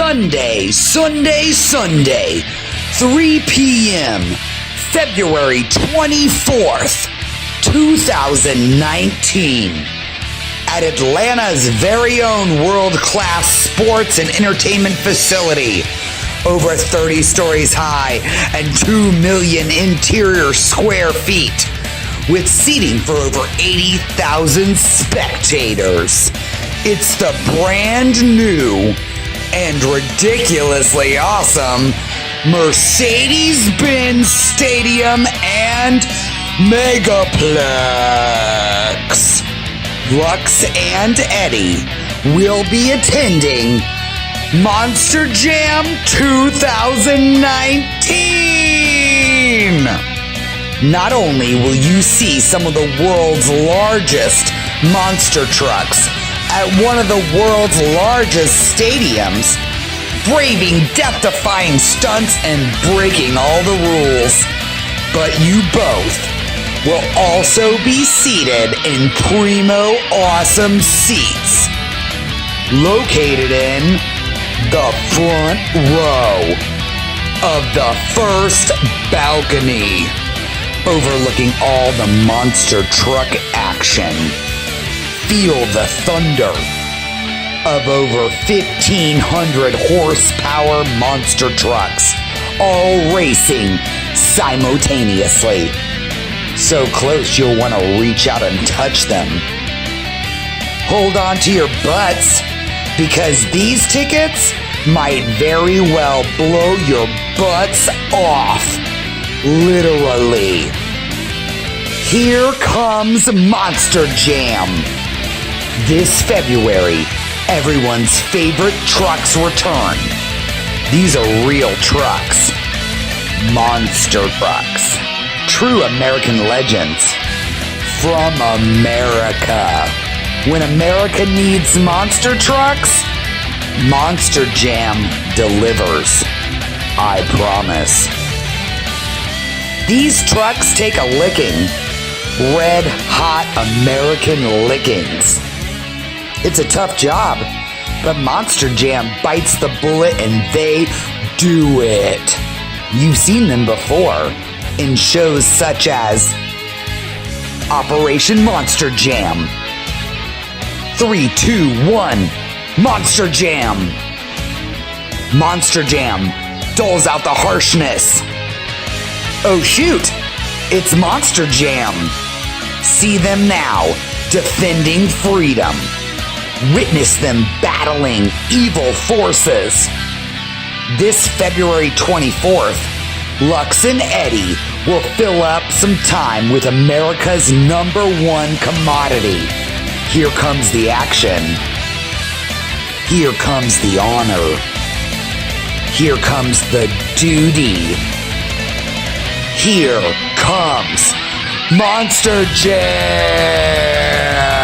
Sunday, 3 p.m., February 24th, 2019, at Atlanta's very own world-class sports and entertainment facility, over 30 stories high and 2 million interior square feet, with seating for over 80,000 spectators. It's the brand new and ridiculously awesome Mercedes-Benz Stadium and Megaplex. Lux and Eddie will be attending Monster Jam 2019. Not only will you see some of the world's largest monster trucks at one of the world's largest stadiums, braving death-defying stunts and breaking all the rules, but you both will also be seated in primo awesome seats, located in the front row of the first balcony, overlooking all the monster truck action. Feel the thunder of over 1,500 horsepower monster trucks, all racing simultaneously. So close you'll want to reach out and touch them. Hold on to your butts, because these tickets might very well blow your butts off. Literally. Here comes Monster Jam. This February, everyone's favorite trucks return. These are real trucks. Monster trucks. True American legends. From America. When America needs monster trucks, Monster Jam delivers. I promise. These trucks take a licking. Red hot American lickings. It's a tough job, but Monster Jam bites the bullet and they do it. You've seen them before in shows such as Operation Monster Jam. 3, 2, 1, Monster Jam. Monster Jam doles out the harshness. Oh shoot, it's Monster Jam. See them now, defending freedom. Witness them battling evil forces. This February 24th, Lux and Eddie will fill up some time with America's #1 commodity. Here comes the action. Here comes the honor. Here comes the duty. Here comes Monster Jam!